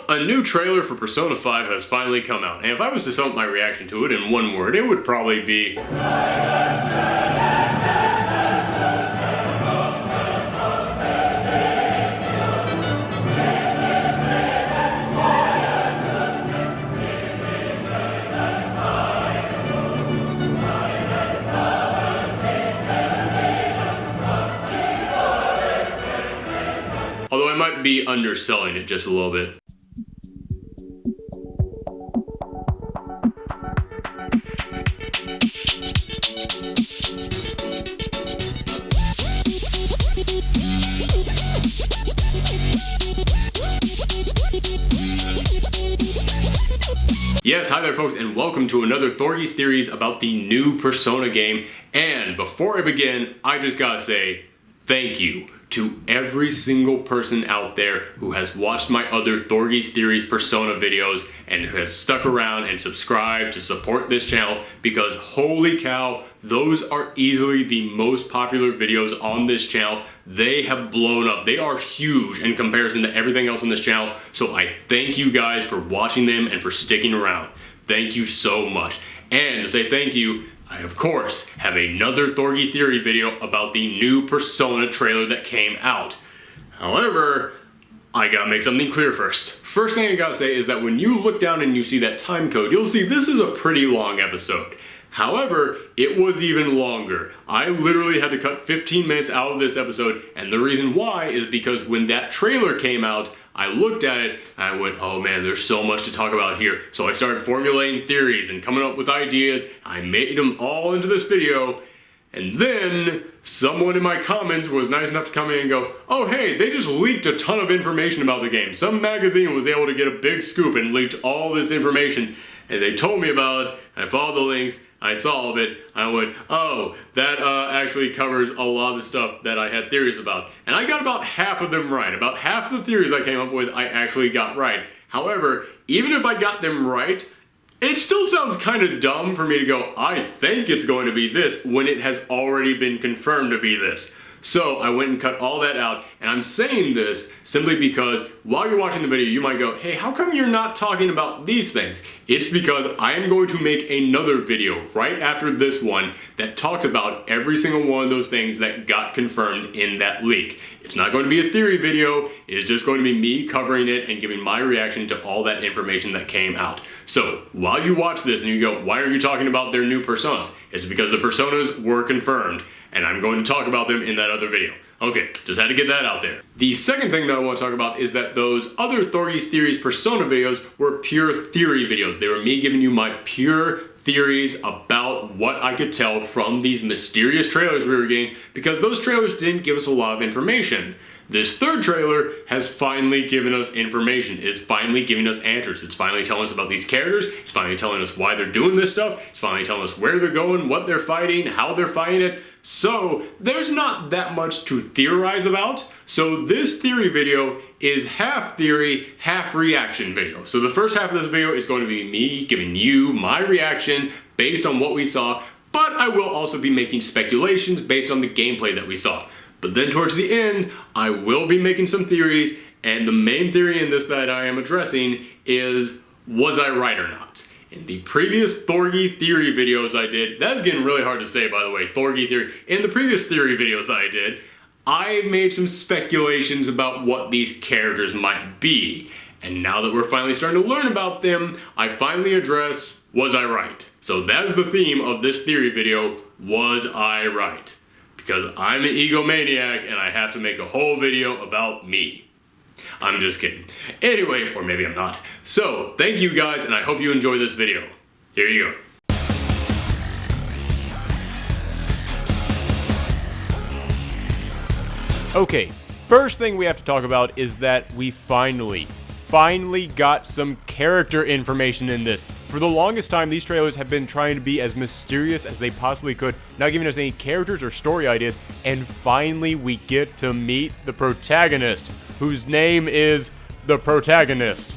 Well, a new trailer for Persona 5 has finally come out, and if I was to sum up my reaction to it in one word, it would probably be... Although I might be underselling it just a little bit. Yes, hi there folks, and welcome to another Thorgy's Theories about the new Persona game. And before I begin, I just gotta say thank you to every single person out there who has watched my other Thorgy's Theories Persona videos and who has stuck around and subscribed to support this channel, because holy cow, those are easily the most popular videos on this channel. They have blown up. They are huge in comparison to everything else on this channel, so I thank you guys for watching them and for sticking around. Thank you so much. And to say thank you, I, of course, have another Thorgy Theory video about the new Persona trailer that came out. However, I gotta make something clear first. First thing I gotta say is that when you look down and you see that time code, you'll see this is a pretty long episode. However, it was even longer. I literally had to cut 15 minutes out of this episode, and the reason why is because when that trailer came out, I looked at it and I went, oh man, there's so much to talk about here. So I started formulating theories and coming up with ideas. I made them all into this video. And then someone in my comments was nice enough to come in and go, oh hey, they just leaked a ton of information about the game. Some magazine was able to get a big scoop and leaked all this information. And they told me about it. I followed the links. I saw all of it. I went, oh, that actually covers a lot of the stuff that I had theories about. And I got about half of them right. About half of the theories I came up with, I actually got right. However, even if I got them right, it still sounds kind of dumb for me to go, I think it's going to be this, when it has already been confirmed to be this. So I went and cut all that out, and I'm saying this simply because while you're watching the video, you might go, hey, how come you're not talking about these things? It's because I am going to make another video right after this one that talks about every single one of those things that got confirmed in that leak. It's not going to be a theory video, it's just going to be me covering it and giving my reaction to all that information that came out. So while you watch this and you go, why are you talking about their new personas? It's because the personas were confirmed, and I'm going to talk about them in that other video. Okay, just had to get that out there. The second thing that I want to talk about is that those other Thorgy's Theories Persona videos were pure theory videos. They were me giving you my pure theories about what I could tell from these mysterious trailers we were getting, because those trailers didn't give us a lot of information. This third trailer has finally given us information. It's finally giving us answers. It's finally telling us about these characters. It's finally telling us why they're doing this stuff. It's finally telling us where they're going, what they're fighting, how they're fighting it. So there's not that much to theorize about. So this theory video is half theory, half reaction video. So the first half of this video is going to be me giving you my reaction based on what we saw, but I will also be making speculations based on the gameplay that we saw. But then towards the end, I will be making some theories, and the main theory in this that I am addressing is, was I right or not? In the previous Thorgy Theory videos I did, that's getting really hard to say by the way, Thorgy Theory. In the previous theory videos that I did, I made some speculations about what these characters might be. And now that we're finally starting to learn about them, I finally address, was I right? So that is the theme of this theory video, was I right? Because I'm an egomaniac and I have to make a whole video about me. I'm just kidding. Anyway, or maybe I'm not. So, thank you guys, and I hope you enjoy this video. Here you go. Okay, first thing we have to talk about is that we finally got some character information in this. For the longest time, these trailers have been trying to be as mysterious as they possibly could, not giving us any characters or story ideas, and finally we get to meet the protagonist, whose name is the protagonist.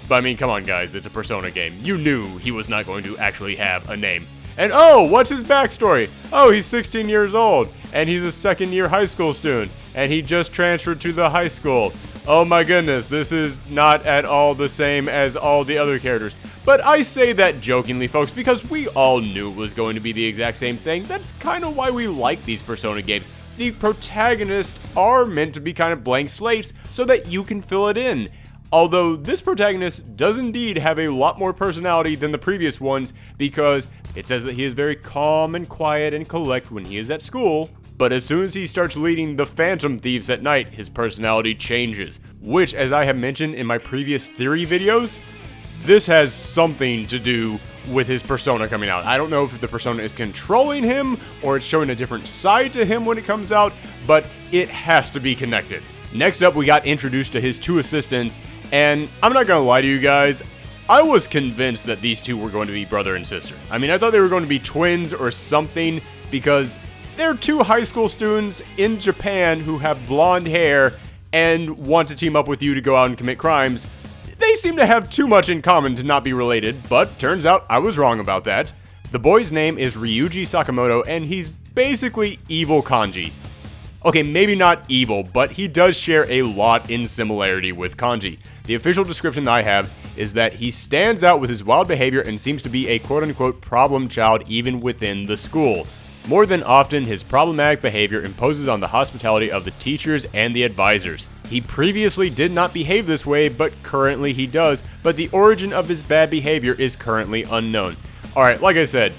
But I mean, come on guys, it's a Persona game. You knew he was not going to actually have a name. And oh, what's his backstory? Oh, he's 16 years old, and he's a second-year high school student, and he just transferred to the high school. Oh my goodness, this is not at all the same as all the other characters. But I say that jokingly, folks, because we all knew it was going to be the exact same thing. That's kind of why we like these Persona games. The protagonists are meant to be kind of blank slates so that you can fill it in. Although this protagonist does indeed have a lot more personality than the previous ones, because it says that he is very calm and quiet and collect when he is at school. But as soon as he starts leading the Phantom Thieves at night, his personality changes. Which, as I have mentioned in my previous theory videos, this has something to do with his persona coming out. I don't know if the persona is controlling him or it's showing a different side to him when it comes out, but it has to be connected. Next up, we got introduced to his two assistants, and I'm not gonna lie to you guys, I was convinced that these two were going to be brother and sister. I mean, I thought they were going to be twins or something, because they're two high school students in Japan who have blonde hair and want to team up with you to go out and commit crimes. They seem to have too much in common to not be related, but turns out I was wrong about that. The boy's name is Ryuji Sakamoto, and he's basically evil Kanji. Okay, maybe not evil, but he does share a lot in similarity with Kanji. The official description that I have is that he stands out with his wild behavior and seems to be a quote-unquote problem child even within the school. More than often, his problematic behavior imposes on the hospitality of the teachers and the advisors. He previously did not behave this way, but currently he does, but the origin of his bad behavior is currently unknown. Alright, like I said,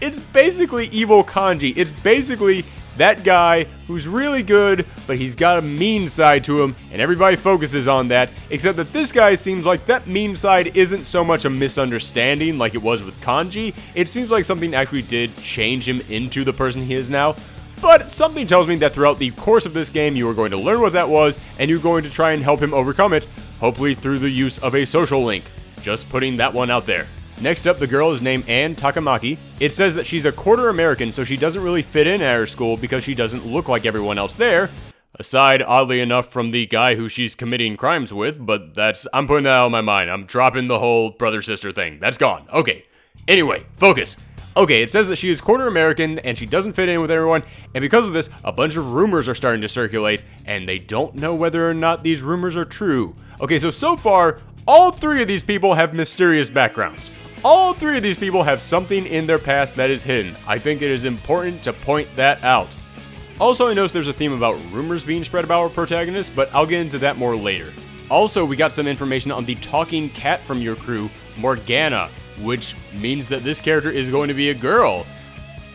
it's basically evil Kanji. It's basically that guy who's really good, but he's got a mean side to him, and everybody focuses on that, except that this guy seems like that mean side isn't so much a misunderstanding like it was with Kanji. It seems like something actually did change him into the person he is now. But something tells me that throughout the course of this game, you are going to learn what that was, and you're going to try and help him overcome it, hopefully through the use of a social link. Just putting that one out there. Next up, the girl is named Anne Takamaki. It says that she's a quarter American, so she doesn't really fit in at her school because she doesn't look like everyone else there. Aside, oddly enough, from the guy who she's committing crimes with, but I'm putting that out of my mind. I'm dropping the whole brother-sister thing. That's gone. Okay. Anyway, focus. Okay, it says that she is quarter American and she doesn't fit in with everyone, and because of this, a bunch of rumors are starting to circulate, and they don't know whether or not these rumors are true. Okay, so far, all three of these people have mysterious backgrounds. All three of these people have something in their past that is hidden. I think it is important to point that out. Also, I noticed there's a theme about rumors being spread about our protagonist, but I'll get into that more later. Also, we got some information on the talking cat from your crew, Morgana, which means that this character is going to be a girl.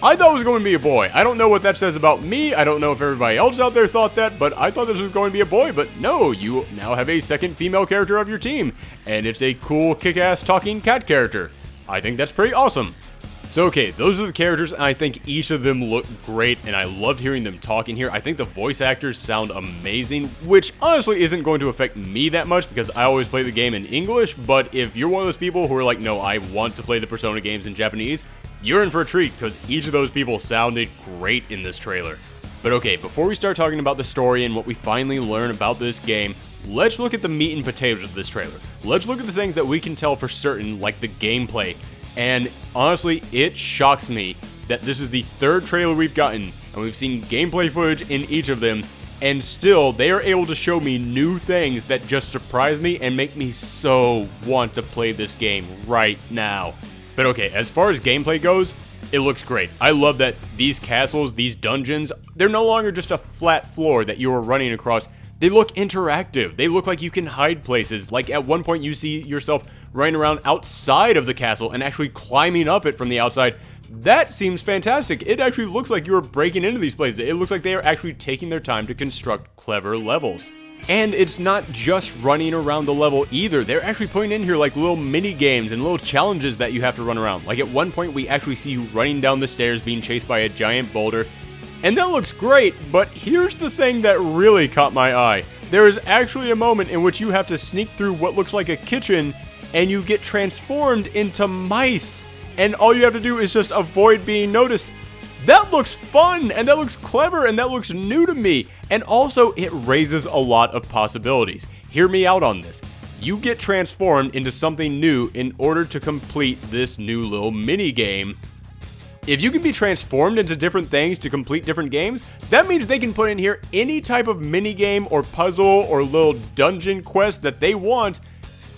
I thought it was going to be a boy. I don't know what that says about me. I don't know if everybody else out there thought that, but I thought this was going to be a boy. But no, you now have a second female character of your team, and it's a cool, kick-ass talking cat character. I think that's pretty awesome. So okay, those are the characters, and I think each of them look great, and I loved hearing them talking here. I think the voice actors sound amazing, which honestly isn't going to affect me that much because I always play the game in English, but if you're one of those people who are like, no, I want to play the Persona games in Japanese, you're in for a treat because each of those people sounded great in this trailer. But okay, before we start talking about the story and what we finally learn about this game, let's look at the meat and potatoes of this trailer. Let's look at the things that we can tell for certain, like the gameplay. And honestly, it shocks me that this is the third trailer we've gotten, and we've seen gameplay footage in each of them, and still, they are able to show me new things that just surprise me and make me so want to play this game right now. But okay, as far as gameplay goes, it looks great. I love that these castles, these dungeons, they're no longer just a flat floor that you are running across. They look interactive. They look like you can hide places. Like at one point you see yourself running around outside of the castle and actually climbing up it from the outside. That seems fantastic. It actually looks like you're breaking into these places. It looks like they are actually taking their time to construct clever levels. And it's not just running around the level either. They're actually putting in here like little mini games and little challenges that you have to run around. Like at one point we actually see you running down the stairs being chased by a giant boulder. And that looks great, but here's the thing that really caught my eye. There is actually a moment in which you have to sneak through what looks like a kitchen and you get transformed into mice. And all you have to do is just avoid being noticed. That looks fun, and that looks clever, and that looks new to me. And also, it raises a lot of possibilities. Hear me out on this. You get transformed into something new in order to complete this new little mini game. If you can be transformed into different things to complete different games, that means they can put in here any type of minigame or puzzle or little dungeon quest that they want,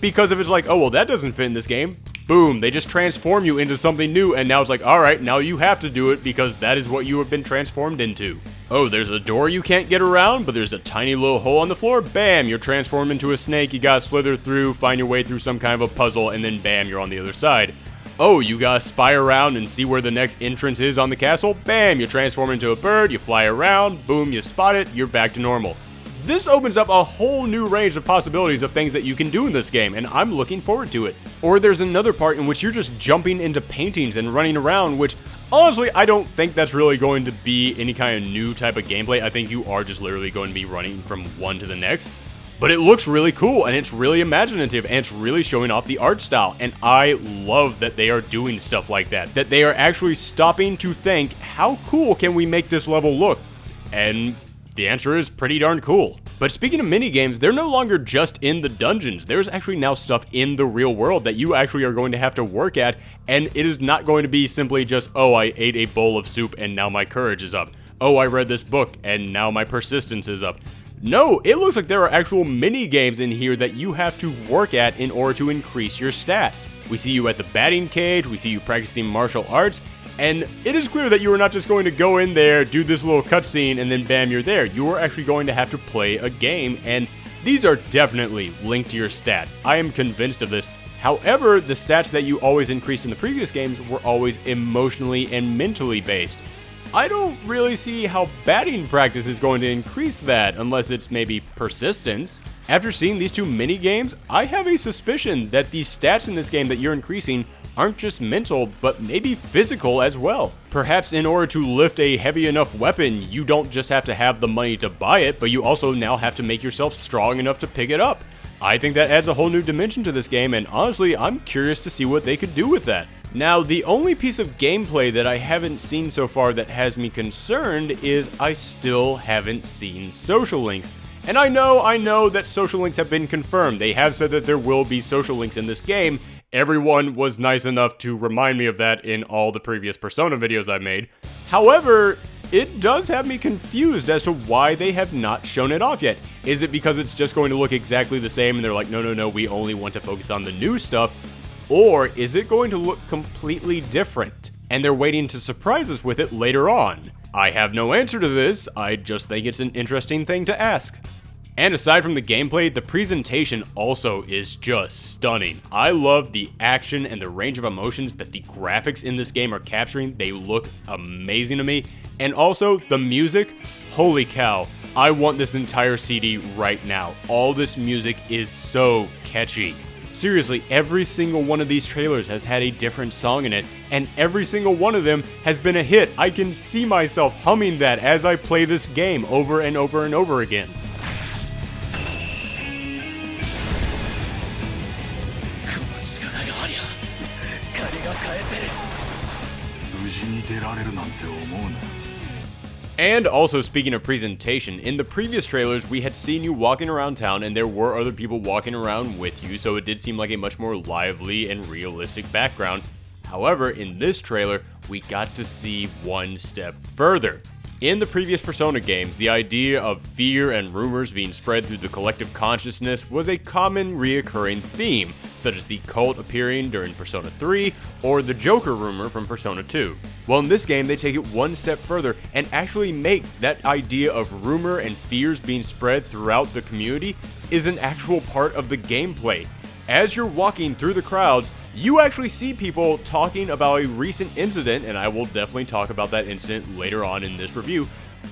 because if it's like, oh, well, that doesn't fit in this game, boom, they just transform you into something new, and now it's like, alright, now you have to do it because that is what you have been transformed into. Oh, there's a door you can't get around, but there's a tiny little hole on the floor, bam, you're transformed into a snake, you gotta slither through, find your way through some kind of a puzzle, and then bam, you're on the other side. Oh, you gotta spy around and see where the next entrance is on the castle, bam, you transform into a bird, you fly around, boom, you spot it, you're back to normal. This opens up a whole new range of possibilities of things that you can do in this game, and I'm looking forward to it. Or there's another part in which you're just jumping into paintings and running around, which, honestly, I don't think that's really going to be any kind of new type of gameplay. I think you are just literally going to be running from one to the next. But it looks really cool, and it's really imaginative, and it's really showing off the art style, and I love that they are doing stuff like that. That they are actually stopping to think, how cool can we make this level look? And the answer is pretty darn cool. But speaking of minigames, they're no longer just in the dungeons. There's actually now stuff in the real world that you actually are going to have to work at, and it is not going to be simply just, oh, I ate a bowl of soup and now my courage is up. Oh, I read this book and now my persistence is up. No, it looks like there are actual mini-games in here that you have to work at in order to increase your stats. We see you at the batting cage, we see you practicing martial arts, and it is clear that you are not just going to go in there, do this little cutscene, and then bam, you're there. You are actually going to have to play a game, and these are definitely linked to your stats. I am convinced of this. However, the stats that you always increased in the previous games were always emotionally and mentally based. I don't really see how batting practice is going to increase that, unless it's maybe persistence. After seeing these two mini games, I have a suspicion that the stats in this game that you're increasing aren't just mental, but maybe physical as well. Perhaps in order to lift a heavy enough weapon, you don't just have to have the money to buy it, but you also now have to make yourself strong enough to pick it up. I think that adds a whole new dimension to this game, and honestly, I'm curious to see what they could do with that. Now, the only piece of gameplay that I haven't seen so far that has me concerned is I still haven't seen social links. And I know that social links have been confirmed. They have said that there will be social links in this game. Everyone was nice enough to remind me of that in all the previous Persona videos I've made. However, it does have me confused as to why they have not shown it off yet. Is it because it's just going to look exactly the same and they're like, no, we only want to focus on the new stuff? Or is it going to look completely different, and they're waiting to surprise us with it later on? I have no answer to this, I just think it's an interesting thing to ask. And aside from the gameplay, the presentation also is just stunning. I love the action and the range of emotions that the graphics in this game are capturing. They look amazing to me. And also, the music, holy cow, I want this entire CD right now. All this music is so catchy. Seriously, every single one of these trailers has had a different song in it, and every single one of them has been a hit. I can see myself humming that as I play this game over and over and over again. And also, speaking of presentation, in the previous trailers we had seen you walking around town and there were other people walking around with you, so it did seem like a much more lively and realistic background. However, in this trailer, we got to see one step further. In the previous Persona games, the idea of fear and rumors being spread through the collective consciousness was a common reoccurring theme, such as the cult appearing during Persona 3 or the Joker rumor from Persona 2. Well, in this game, they take it one step further and actually make that idea of rumor and fears being spread throughout the community is an actual part of the gameplay. As you're walking through the crowds, you actually see people talking about a recent incident, and I will definitely talk about that incident later on in this review,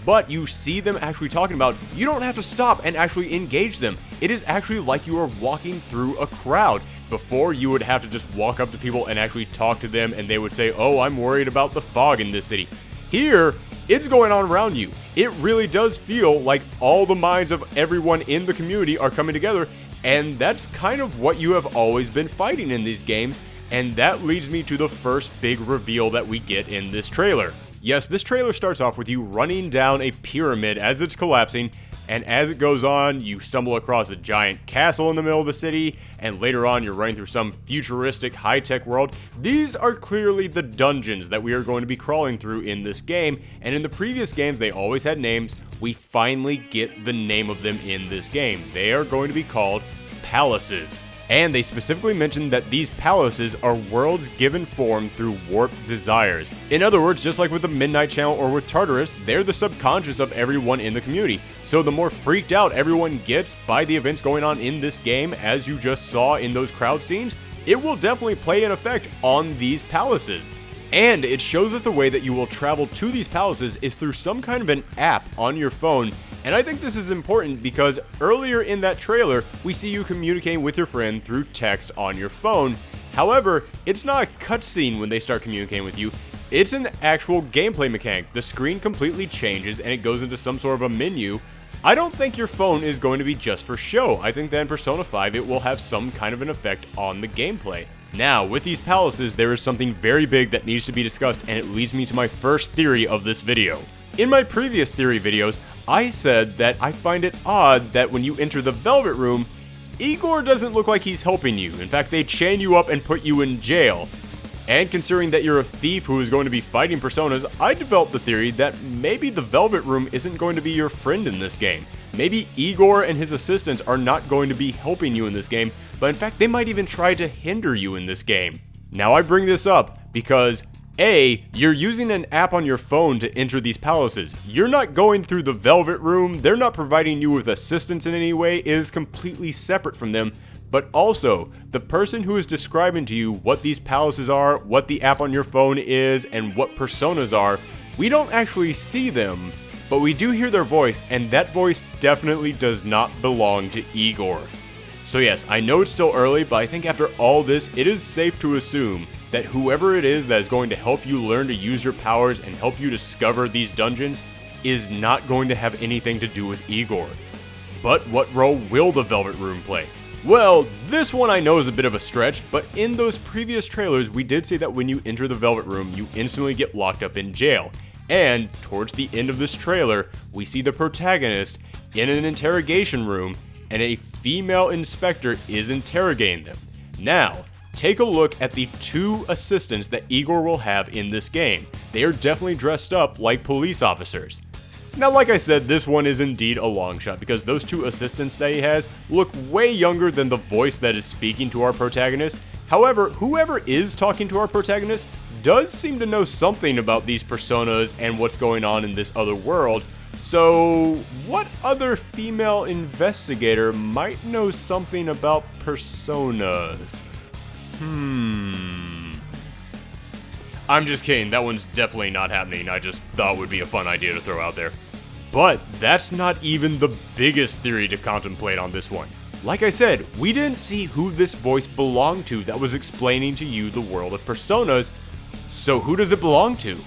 but you see them actually talking about, you don't have to stop and actually engage them. It is actually like you are walking through a crowd. Before, you would have to just walk up to people and actually talk to them, and they would say, oh, I'm worried about the fog in this city. Here, it's going on around you. It really does feel like all the minds of everyone in the community are coming together, and that's kind of what you have always been fighting in these games, and that leads me to the first big reveal that we get in this trailer. Yes, this trailer starts off with you running down a pyramid as it's collapsing, And as it goes on, you stumble across a giant castle in the middle of the city, and later on you're running through some futuristic high-tech world. These are clearly the dungeons that we are going to be crawling through in this game, and in the previous games they always had names. We finally get the name of them in this game. They are going to be called palaces. And they specifically mentioned that these palaces are worlds given form through warped desires. In other words, just like with the Midnight Channel or with Tartarus, they're the subconscious of everyone in the community. So the more freaked out everyone gets by the events going on in this game, as you just saw in those crowd scenes, it will definitely play an effect on these palaces. And it shows that the way that you will travel to these palaces is through some kind of an app on your phone. And I think this is important because earlier in that trailer, we see you communicating with your friend through text on your phone. However, it's not a cutscene when they start communicating with you. It's an actual gameplay mechanic. The screen completely changes and it goes into some sort of a menu. I don't think your phone is going to be just for show. I think that in Persona 5 it will have some kind of an effect on the gameplay. Now, with these palaces, there is something very big that needs to be discussed, and it leads me to my first theory of this video. In my previous theory videos, I said that I find it odd that when you enter the Velvet Room, Igor doesn't look like he's helping you. In fact, they chain you up and put you in jail. And considering that you're a thief who is going to be fighting personas, I developed the theory that maybe the Velvet Room isn't going to be your friend in this game. Maybe Igor and his assistants are not going to be helping you in this game, but in fact they might even try to hinder you in this game. Now I bring this up because A, you're using an app on your phone to enter these palaces. You're not going through the Velvet Room, they're not providing you with assistance in any way, it is completely separate from them. But also, the person who is describing to you what these palaces are, what the app on your phone is, and what personas are, we don't actually see them, but we do hear their voice, and that voice definitely does not belong to Igor. So yes, I know it's still early, but I think after all this, it is safe to assume that whoever it is that is going to help you learn to use your powers and help you discover these dungeons is not going to have anything to do with Igor. But what role will the Velvet Room play? Well, this one I know is a bit of a stretch, but in those previous trailers, we did say that when you enter the Velvet Room, you instantly get locked up in jail. And towards the end of this trailer, we see the protagonist in an interrogation room, and a female inspector is interrogating them. Now, take a look at the two assistants that Igor will have in this game. They are definitely dressed up like police officers. Now, like I said, this one is indeed a long shot because those two assistants that he has look way younger than the voice that is speaking to our protagonist. However, whoever is talking to our protagonist does seem to know something about these personas and what's going on in this other world. So, what other female investigator might know something about personas? I'm just kidding, that one's definitely not happening. I just thought it would be a fun idea to throw out there. But that's not even the biggest theory to contemplate on this one. Like I said, we didn't see who this voice belonged to that was explaining to you the world of personas, so who does it belong to?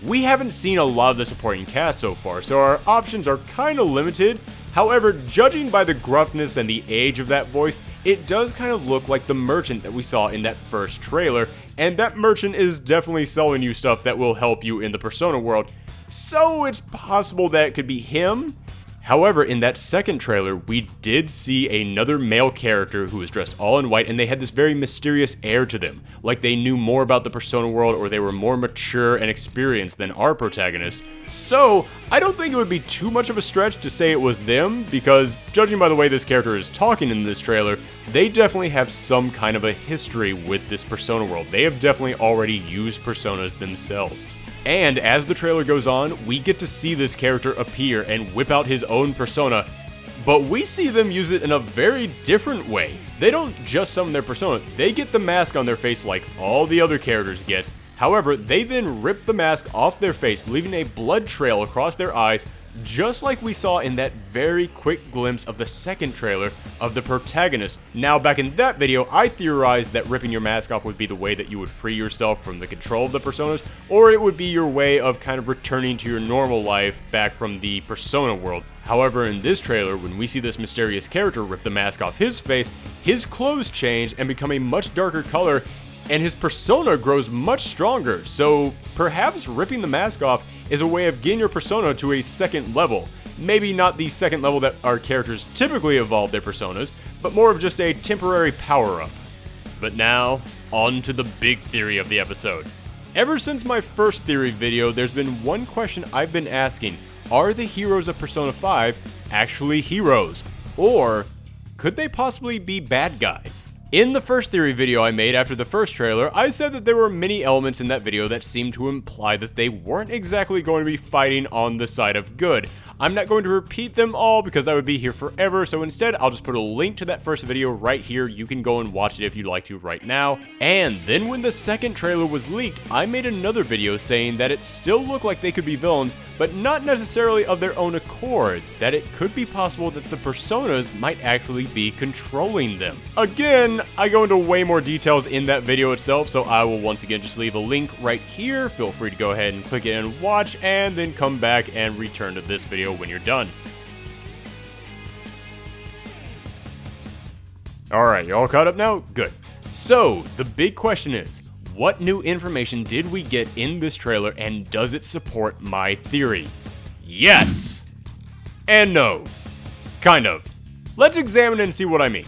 We haven't seen a lot of the supporting cast so far, so our options are kinda limited. However, judging by the gruffness and the age of that voice, it does kind of look like the merchant that we saw in that first trailer, and that merchant is definitely selling you stuff that will help you in the Persona world, so it's possible that it could be him. However, in that second trailer, we did see another male character who was dressed all in white, and they had this very mysterious air to them, like they knew more about the Persona world or they were more mature and experienced than our protagonist. So, I don't think it would be too much of a stretch to say it was them, because judging by the way this character is talking in this trailer, they definitely have some kind of a history with this Persona world. They have definitely already used personas themselves. And as the trailer goes on, we get to see this character appear and whip out his own persona, but we see them use it in a very different way. They don't just summon their persona, they get the mask on their face like all the other characters get. However, they then rip the mask off their face, leaving a blood trail across their eyes, just like we saw in that very quick glimpse of the second trailer of the protagonist. Now, back in that video, I theorized that ripping your mask off would be the way that you would free yourself from the control of the personas, or it would be your way of kind of returning to your normal life back from the Persona world. However, in this trailer, when we see this mysterious character rip the mask off his face, his clothes change and become a much darker color, and his persona grows much stronger, so perhaps ripping the mask off is a way of getting your persona to a second level. Maybe not the second level that our characters typically evolve their personas, but more of just a temporary power-up. But now, on to the big theory of the episode. Ever since my first theory video, there's been one question I've been asking. Are the heroes of Persona 5 actually heroes? Or could they possibly be bad guys? In the first theory video I made after the first trailer, I said that there were many elements in that video that seemed to imply that they weren't exactly going to be fighting on the side of good. I'm not going to repeat them all because I would be here forever, so instead I'll just put a link to that first video right here. You can go and watch it if you'd like to right now. And then when the second trailer was leaked, I made another video saying that it still looked like they could be villains, but not necessarily of their own accord, that it could be possible that the personas might actually be controlling them. Again, I go into way more details in that video itself, so I will once again just leave a link right here. Feel free to go ahead and click it and watch, and then come back and return to this video when you're done. Alright, you all caught up now? Good. So, the big question is, what new information did we get in this trailer, and does it support my theory? Yes! And no. Kind of. Let's examine and see what I mean.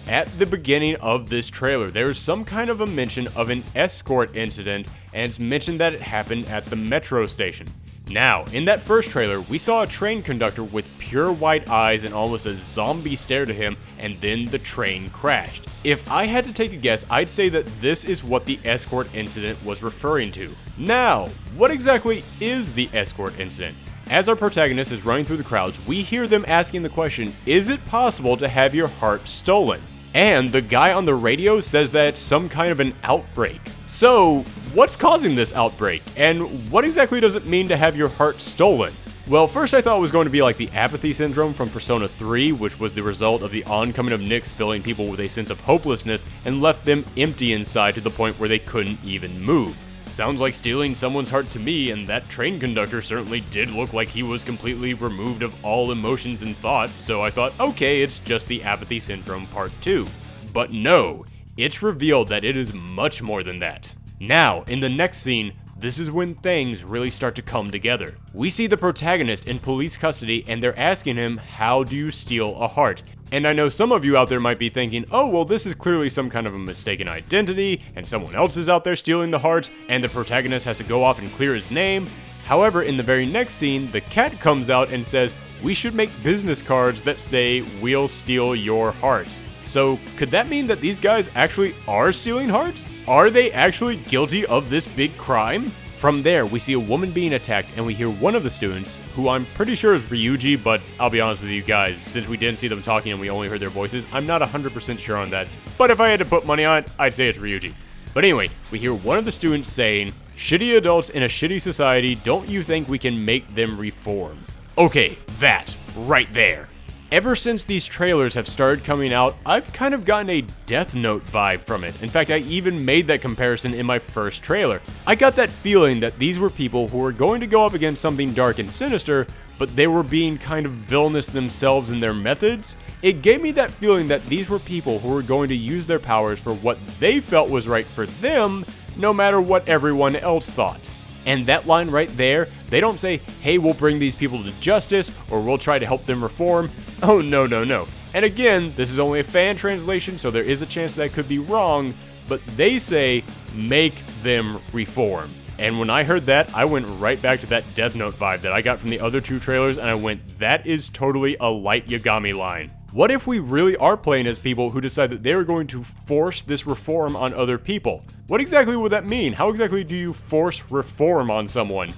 At the beginning of this trailer, there is some kind of a mention of an escort incident, and it's mentioned that it happened at the metro station. Now, in that first trailer, we saw a train conductor with pure white eyes and almost a zombie stare to him, and then the train crashed. If I had to take a guess, I'd say that this is what the escort incident was referring to. Now, what exactly is the escort incident? As our protagonist is running through the crowds, we hear them asking the question, is it possible to have your heart stolen? And the guy on the radio says that it's some kind of an outbreak. So, what's causing this outbreak? And what exactly does it mean to have your heart stolen? Well, first I thought it was going to be like the apathy syndrome from Persona 3, which was the result of the oncoming of Nyx filling people with a sense of hopelessness and left them empty inside to the point where they couldn't even move. Sounds like stealing someone's heart to me, and that train conductor certainly did look like he was completely removed of all emotions and thought, so I thought, okay, it's just the apathy syndrome part 2. But no, it's revealed that it is much more than that. Now, in the next scene, this is when things really start to come together. We see the protagonist in police custody, and they're asking him, how do you steal a heart? And I know some of you out there might be thinking, oh, well, this is clearly some kind of a mistaken identity, and someone else is out there stealing the hearts, and the protagonist has to go off and clear his name. However, in the very next scene, the cat comes out and says, we should make business cards that say, we'll steal your hearts. So, could that mean that these guys actually are stealing hearts? Are they actually guilty of this big crime? From there, we see a woman being attacked, and we hear one of the students, who I'm pretty sure is Ryuji, but I'll be honest with you guys, since we didn't see them talking and we only heard their voices, I'm not 100% sure on that. But if I had to put money on it, I'd say it's Ryuji. But anyway, we hear one of the students saying, shitty adults in a shitty society, don't you think we can make them reform? Okay, that, right there. Ever since these trailers have started coming out, I've kind of gotten a Death Note vibe from it. In fact, I even made that comparison in my first trailer. I got that feeling that these were people who were going to go up against something dark and sinister, but they were being kind of villainous themselves in their methods. It gave me that feeling that these were people who were going to use their powers for what they felt was right for them, no matter what everyone else thought. And that line right there, they don't say, hey, we'll bring these people to justice, or we'll try to help them reform. Oh, no, no, no. And again, this is only a fan translation, so there is a chance that could be wrong, but they say, make them reform. And when I heard that, I went right back to that Death Note vibe that I got from the other two trailers, and I went, that is totally a Light Yagami line. What if we really are playing as people who decide that they are going to force this reform on other people? What exactly would that mean? How exactly do you force reform on someone?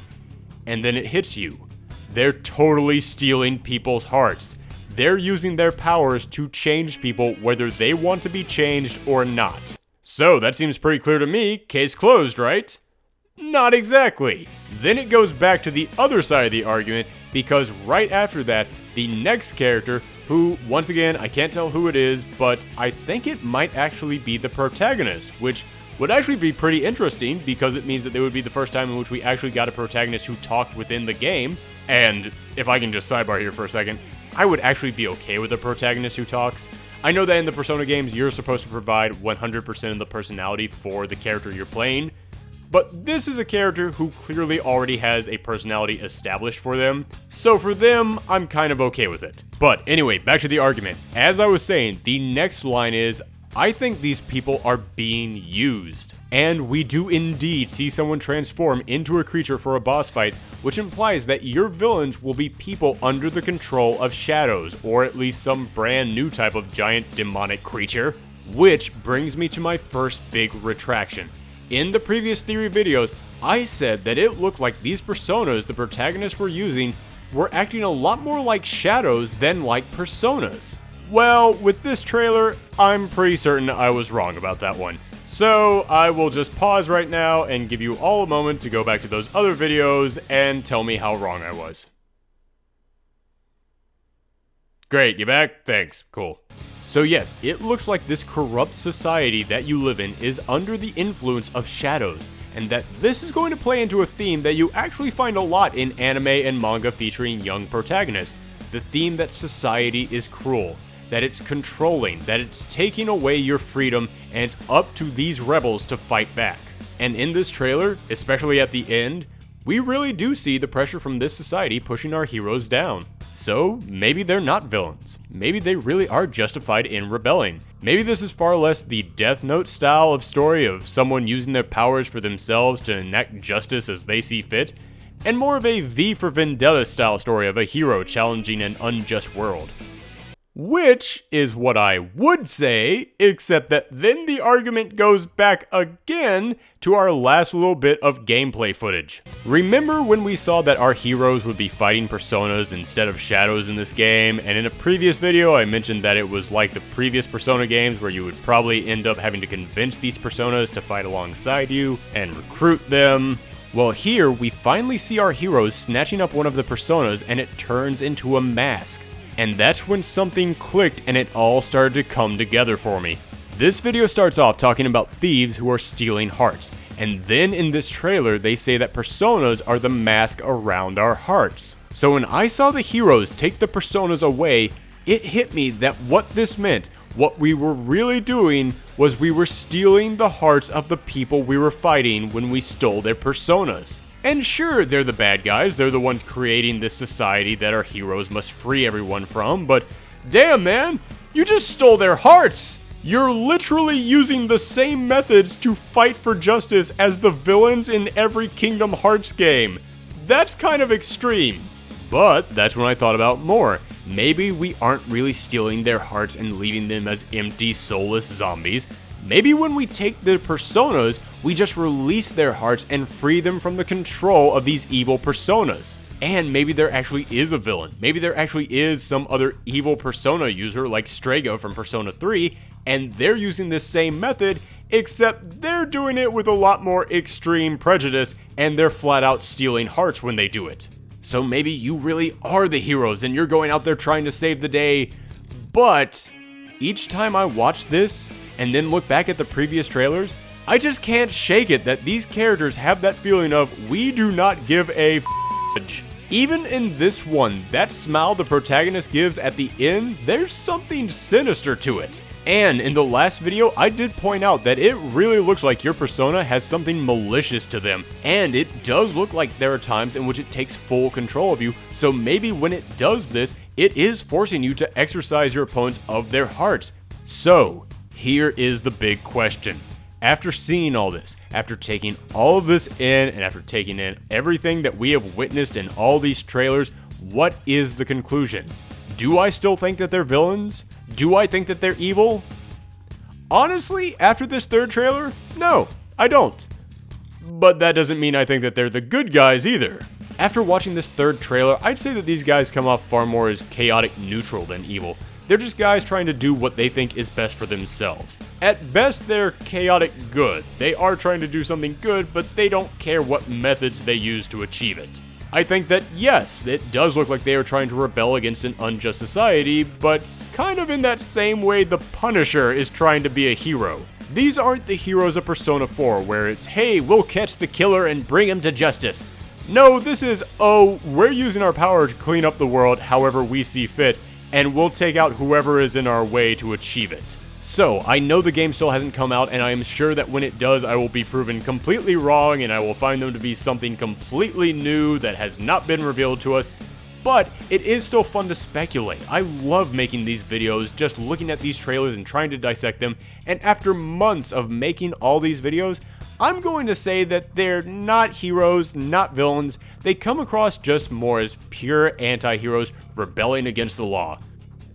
And then it hits you. They're totally stealing people's hearts. They're using their powers to change people whether they want to be changed or not. So that seems pretty clear to me. Case closed, right? Not exactly. Then it goes back to the other side of the argument, because right after that, the next character, who, once again, I can't tell who it is, but I think it might actually be the protagonist, which would actually be pretty interesting because it means that it would be the first time in which we actually got a protagonist who talked within the game. And if I can just sidebar here for a second, I would actually be okay with a protagonist who talks. I know that in the Persona games, you're supposed to provide 100% of the personality for the character you're playing, but this is a character who clearly already has a personality established for them, so for them, I'm kind of okay with it. But anyway, back to the argument. As I was saying, the next line is, I think these people are being used. And we do indeed see someone transform into a creature for a boss fight, which implies that your villains will be people under the control of shadows, or at least some brand new type of giant demonic creature. Which brings me to my first big retraction. In the previous theory videos, I said that it looked like these personas the protagonists were using were acting a lot more like shadows than like personas. Well, with this trailer, I'm pretty certain I was wrong about that one. So I will just pause right now and give you all a moment to go back to those other videos and tell me how wrong I was. Great, you back? Thanks, cool. So yes, it looks like this corrupt society that you live in is under the influence of shadows, and that this is going to play into a theme that you actually find a lot in anime and manga featuring young protagonists. The theme that society is cruel, that it's controlling, that it's taking away your freedom, and it's up to these rebels to fight back. And in this trailer, especially at the end, we really do see the pressure from this society pushing our heroes down. So maybe they're not villains. Maybe they really are justified in rebelling. Maybe this is far less the Death Note style of story of someone using their powers for themselves to enact justice as they see fit, and more of a V for Vendetta style story of a hero challenging an unjust world. Which is what I would say, except that then the argument goes back again to our last little bit of gameplay footage. Remember when we saw that our heroes would be fighting personas instead of shadows in this game, and in a previous video I mentioned that it was like the previous Persona games where you would probably end up having to convince these personas to fight alongside you and recruit them. Well, here we finally see our heroes snatching up one of the personas and it turns into a mask. And that's when something clicked and it all started to come together for me. This video starts off talking about thieves who are stealing hearts, and then in this trailer they say that personas are the mask around our hearts. So when I saw the heroes take the personas away, it hit me that what this meant, what we were really doing, was we were stealing the hearts of the people we were fighting when we stole their personas. And sure, they're the bad guys, they're the ones creating this society that our heroes must free everyone from, but damn man, you just stole their hearts! You're literally using the same methods to fight for justice as the villains in every Kingdom Hearts game. That's kind of extreme. But that's when I thought about more. Maybe we aren't really stealing their hearts and leaving them as empty, soulless zombies. Maybe when we take the personas, we just release their hearts and free them from the control of these evil personas. And maybe there actually is a villain. Maybe there actually is some other evil persona user like Strega from Persona 3, and they're using this same method, except they're doing it with a lot more extreme prejudice, and they're flat out stealing hearts when they do it. So maybe you really are the heroes and you're going out there trying to save the day, but each time I watch this, and then look back at the previous trailers, I just can't shake it that these characters have that feeling of, we do not give a f***. Even in this one, that smile the protagonist gives at the end, there's something sinister to it. And in the last video, I did point out that it really looks like your persona has something malicious to them, and it does look like there are times in which it takes full control of you, so maybe when it does this, it is forcing you to exercise your opponents of their hearts. So, here is the big question. After seeing all this, after taking all of this in, and after taking in everything that we have witnessed in all these trailers, what is the conclusion? Do I still think that they're villains? Do I think that they're evil? Honestly, after this third trailer, no, I don't. But that doesn't mean I think that they're the good guys either. After watching this third trailer, I'd say that these guys come off far more as chaotic neutral than evil. They're just guys trying to do what they think is best for themselves. At best, they're chaotic good. They are trying to do something good, but they don't care what methods they use to achieve it. I think that yes, it does look like they are trying to rebel against an unjust society, but kind of in that same way the Punisher is trying to be a hero. These aren't the heroes of Persona 4, where it's, hey, we'll catch the killer and bring him to justice. No, this is, oh, we're using our power to clean up the world however we see fit, and we'll take out whoever is in our way to achieve it. So, I know the game still hasn't come out, and I am sure that when it does, I will be proven completely wrong, and I will find them to be something completely new that has not been revealed to us. But it is still fun to speculate. I love making these videos, just looking at these trailers and trying to dissect them, and after months of making all these videos, I'm going to say that they're not heroes, not villains. They come across just more as pure anti-heroes rebelling against the law.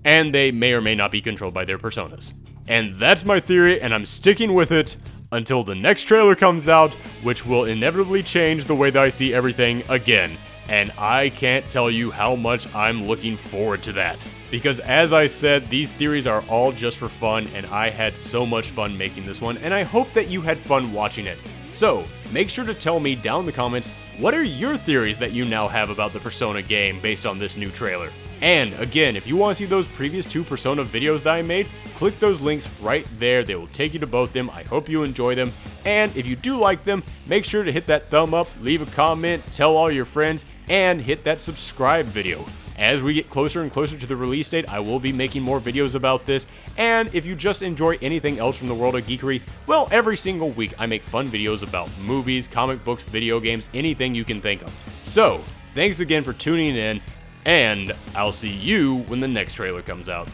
And they may or may not be controlled by their personas. And that's my theory, and I'm sticking with it until the next trailer comes out, which will inevitably change the way that I see everything again. And I can't tell you how much I'm looking forward to that. Because as I said, these theories are all just for fun, and I had so much fun making this one, and I hope that you had fun watching it. So, make sure to tell me down in the comments, what are your theories that you now have about the Persona game based on this new trailer? And again, if you want to see those previous 2 Persona videos that I made, click those links right there. They will take you to both of them. I hope you enjoy them. And if you do like them, make sure to hit that thumb up, leave a comment, tell all your friends, and hit that subscribe video. As we get closer and closer to the release date, I will be making more videos about this. And if you just enjoy anything else from the world of geekery, well, every single week I make fun videos about movies, comic books, video games, anything you can think of. So, thanks again for tuning in, and I'll see you when the next trailer comes out.